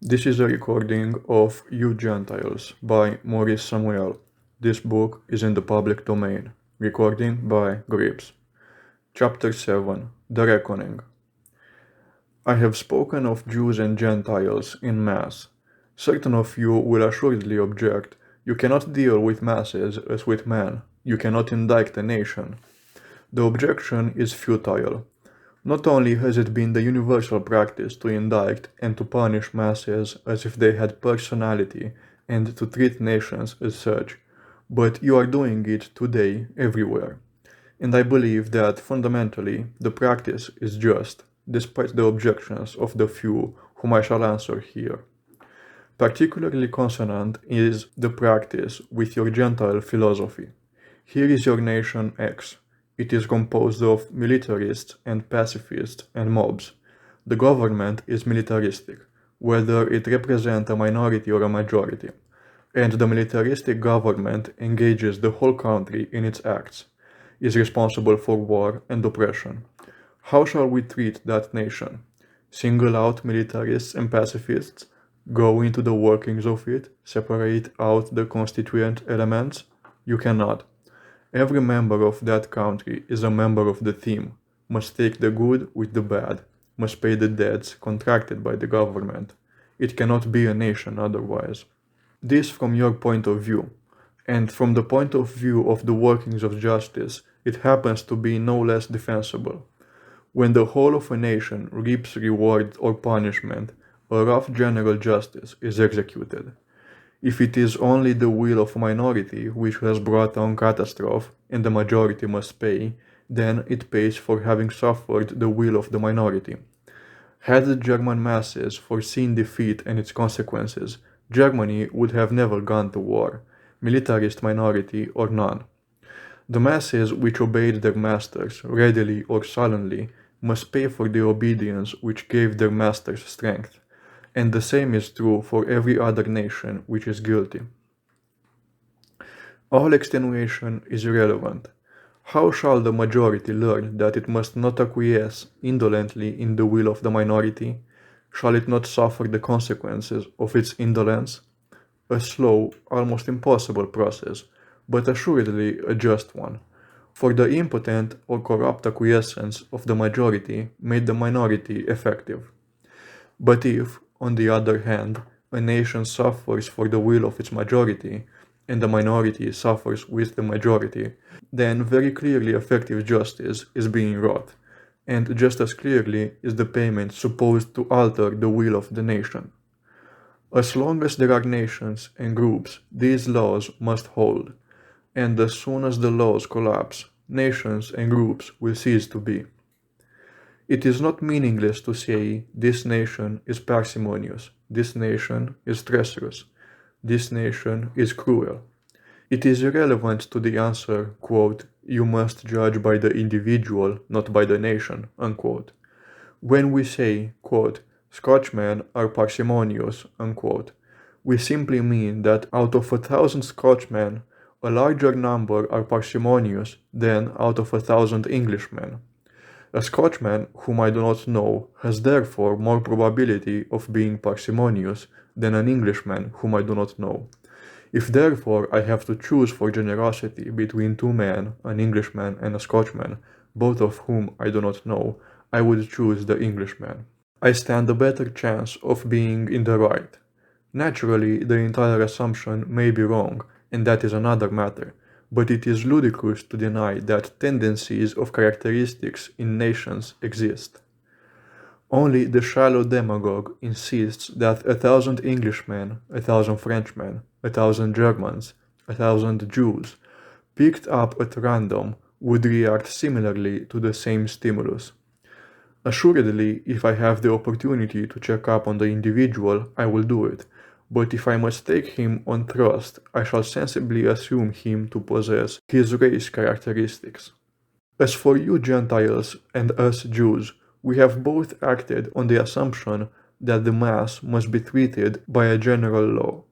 This is a recording of You Gentiles by Maurice. This book is in the public domain. Recording by Grips. Chapter 7. The Reckoning. I have spoken of Jews and Gentiles in mass. Certain of you will assuredly object. You cannot deal with masses as with men. You cannot indict a nation. The objection is futile. Not only has it been the universal practice to indict and to punish masses as if they had personality and to treat nations as such, but you are doing it today everywhere. And I believe that fundamentally the practice is just, despite the objections of the few whom I shall answer here. Particularly consonant is the practice with your Gentile philosophy. Here is your nation X. It is composed of militarists and pacifists and mobs. The government is militaristic, whether it represents a minority or a majority, and the militaristic government engages the whole country in its acts, is responsible for war and oppression. How shall we treat that nation? Single out militarists and pacifists? Go into the workings of it? Separate out the constituent elements? You cannot. Every member of that country is a member of the team, must take the good with the bad, must pay the debts contracted by the government. It cannot be a nation otherwise. This from your point of view, and from the point of view of the workings of justice, it happens to be no less defensible. When the whole of a nation reaps reward or punishment, a rough general justice is executed. If it is only the will of a minority which has brought on catastrophe and the majority must pay, then it pays for having suffered the will of the minority. Had the German masses foreseen defeat and its consequences, Germany would have never gone to war, militarist minority or none. The masses which obeyed their masters, readily or sullenly, must pay for the obedience which gave their masters strength. And the same is true for every other nation which is guilty. All extenuation is irrelevant. How shall the majority learn that it must not acquiesce indolently in the will of the minority? Shall it not suffer the consequences of its indolence? A slow, almost impossible process, but assuredly a just one. For the impotent or corrupt acquiescence of the majority made the minority effective. But if, on the other hand, a nation suffers for the will of its majority, and the minority suffers with the majority, then very clearly effective justice is being wrought, and just as clearly is the payment supposed to alter the will of the nation. As long as there are nations and groups, these laws must hold, and as soon as the laws collapse, nations and groups will cease to be. It is not meaningless to say this nation is parsimonious, this nation is treacherous, this nation is cruel. It is irrelevant to the answer, quote, you must judge by the individual, not by the nation, unquote. When we say, quote, Scotchmen are parsimonious, unquote, we simply mean that out of 1,000 Scotchmen, a larger number are parsimonious than out of 1,000 Englishmen. A Scotchman whom I do not know has therefore more probability of being parsimonious than an Englishman whom I do not know. If therefore I have to choose for generosity between two men, an Englishman and a Scotchman, both of whom I do not know, I would choose the Englishman. I stand a better chance of being in the right. Naturally, the entire assumption may be wrong, and that is another matter. But it is ludicrous to deny that tendencies of characteristics in nations exist. Only the shallow demagogue insists that 1,000 Englishmen, 1,000 Frenchmen, 1,000 Germans, 1,000 Jews, picked up at random, would react similarly to the same stimulus. Assuredly, if I have the opportunity to check up on the individual, I will do it. But if I must take him on trust, I shall sensibly assume him to possess his race characteristics. As for you Gentiles and us Jews, we have both acted on the assumption that the mass must be treated by a general law.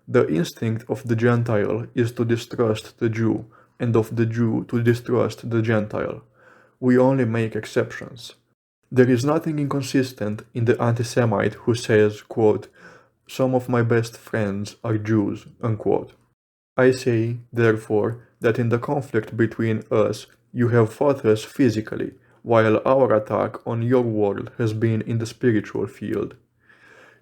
The instinct of the Gentile is to distrust the Jew, and of the Jew to distrust the Gentile. We only make exceptions. There is nothing inconsistent in the anti-Semite who says, quote, Some of my best friends are Jews, unquote. I say, therefore, that in the conflict between us, you have fought us physically, while our attack on your world has been in the spiritual field.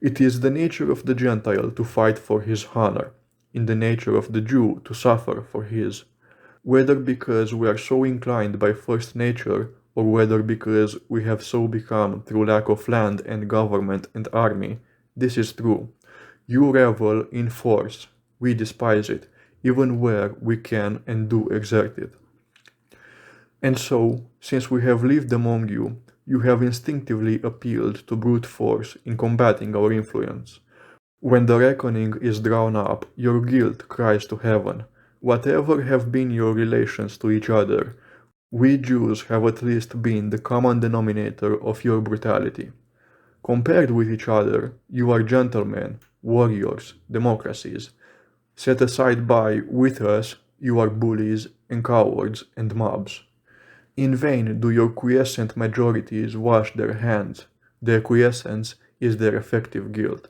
It is the nature of the Gentile to fight for his honor, in the nature of the Jew to suffer for his. Whether because we are so inclined by first nature, or whether because we have so become through lack of land and government and army, this is true. You revel in force, we despise it, even where we can and do exert it. And so, since we have lived among you, you have instinctively appealed to brute force in combating our influence. When the reckoning is drawn up, your guilt cries to heaven. Whatever have been your relations to each other, we Jews have at least been the common denominator of your brutality. Compared with each other, you are gentlemen, warriors, democracies. Set aside by, with us, you are bullies and cowards and mobs. In vain do your quiescent majorities wash their hands. Their quiescence is their effective guilt.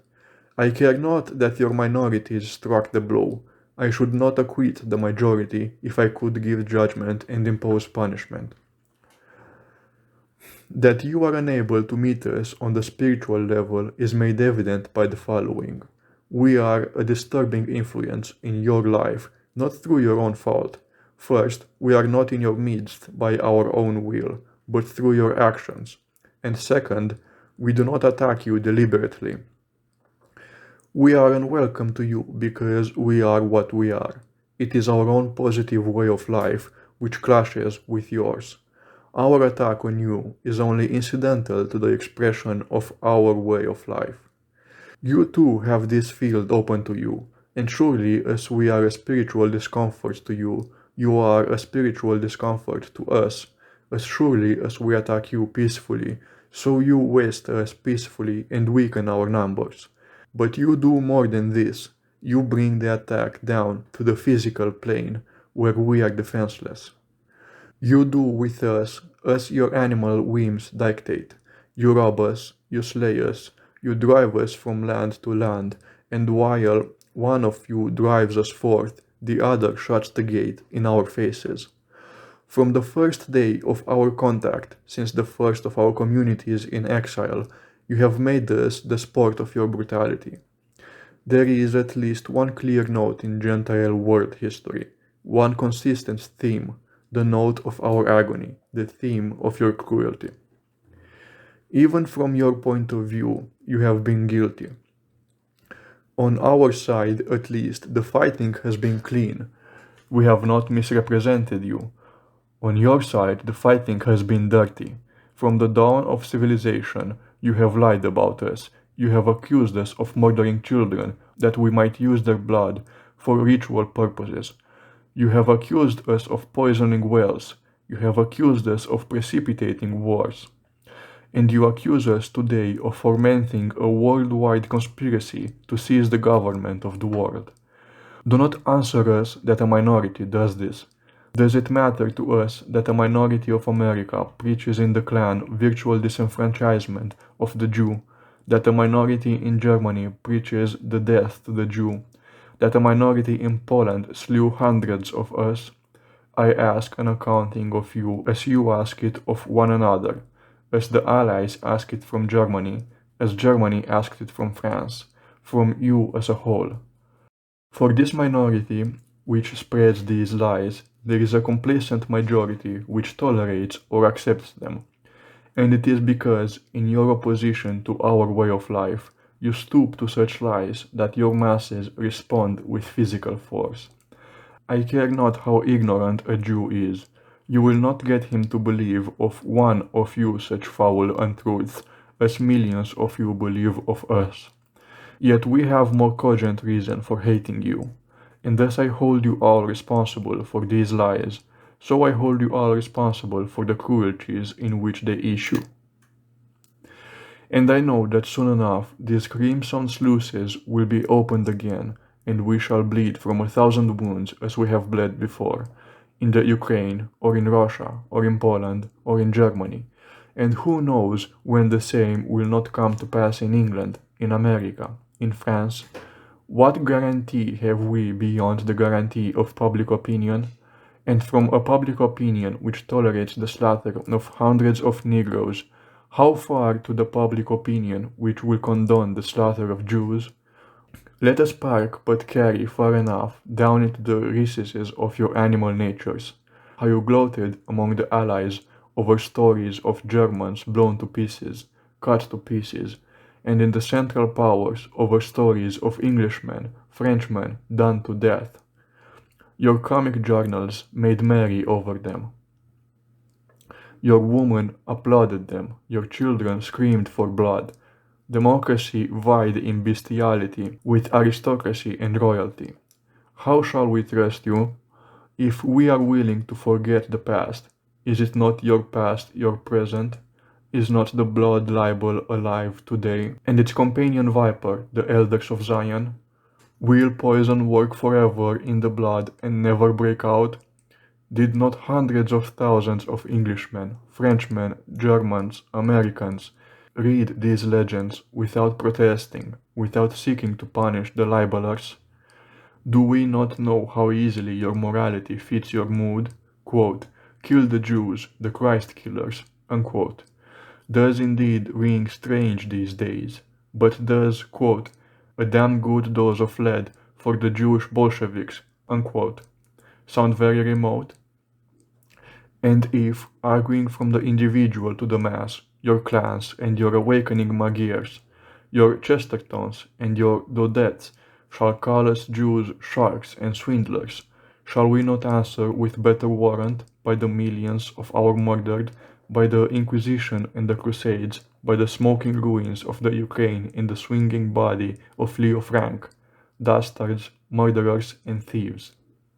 I care not that your minorities struck the blow. I should not acquit the majority if I could give judgment and impose punishment. That you are unable to meet us on the spiritual level is made evident by the following. We are a disturbing influence in your life, not through your own fault. First, we are not in your midst by our own will, but through your actions. And second, we do not attack you deliberately. We are unwelcome to you because we are what we are. It is our own positive way of life which clashes with yours. Our attack on you is only incidental to the expression of our way of life. You too have this field open to you, and surely as we are a spiritual discomfort to you, you are a spiritual discomfort to us. As surely as we attack you peacefully, so you waste us peacefully and weaken our numbers. But you do more than this. You bring the attack down to the physical plane, where we are defenseless. You do with us as your animal whims dictate. You rob us, you slay us, you drive us from land to land, and while one of you drives us forth, the other shuts the gate in our faces. From the first day of our contact, since the first of our communities in exile, you have made us the sport of your brutality. There is at least one clear note in Gentile world history, one consistent theme, the note of our agony, the theme of your cruelty. Even from your point of view, you have been guilty. On our side, at least, the fighting has been clean. We have not misrepresented you. On your side, the fighting has been dirty. From the dawn of civilization, you have lied about us. You have accused us of murdering children, that we might use their blood for ritual purposes. You have accused us of poisoning wells. You have accused us of precipitating wars. And you accuse us today of fomenting a worldwide conspiracy to seize the government of the world. Do not answer us that a minority does this. Does it matter to us that a minority of America preaches in the Klan virtual disenfranchisement of the Jew, that a minority in Germany preaches the death to the Jew, that a minority in Poland slew hundreds of us? I ask an accounting of you as you ask it of one another, as the Allies ask it from Germany, as Germany asked it from France, from you as a whole. For this minority, which spreads these lies, there is a complacent majority which tolerates or accepts them. And it is because, in your opposition to our way of life, you stoop to such lies that your masses respond with physical force. I care not how ignorant a Jew is. You will not get him to believe of one of you such foul untruths as millions of you believe of us. Yet we have more cogent reason for hating you. And thus I hold you all responsible for these lies, so I hold you all responsible for the cruelties in which they issue. And I know that soon enough these crimson sluices will be opened again, and we shall bleed from 1,000 wounds as we have bled before, in the Ukraine, or in Russia, or in Poland, or in Germany. And who knows when the same will not come to pass in England, in America, in France, what guarantee have we beyond the guarantee of public opinion? And from a public opinion which tolerates the slaughter of hundreds of Negroes, how far to the public opinion which will condone the slaughter of Jews? Let us park but carry far enough down into the recesses of your animal natures, how you gloated among the Allies over stories of Germans blown to pieces, cut to pieces, and in the Central Powers over stories of Englishmen, Frenchmen done to death. Your comic journals made merry over them. Your women applauded them, your children screamed for blood. Democracy vied in bestiality with aristocracy and royalty. How shall we trust you? If we are willing to forget the past, is it not your past your present? Is not the blood libel alive today, and its companion viper, the elders of Zion? Will poison work forever in the blood and never break out? Did not hundreds of thousands of Englishmen, Frenchmen, Germans, Americans read these legends without protesting, without seeking to punish the libelers? Do we not know how easily your morality fits your mood? Quote, kill the Jews, the Christ killers, unquote. Does indeed ring strange these days, but does, quote, a damn good dose of lead for the Jewish Bolsheviks, unquote, sound very remote? And if, arguing from the individual to the mass, your clans and your awakening Magyars, your Chestertons and your Dodettes shall call us Jews sharks and swindlers, shall we not answer with better warrant by the millions of our murdered, by the Inquisition and the Crusades, by the smoking ruins of the Ukraine in the swinging body of Leo Frank, dastards, murderers, and thieves?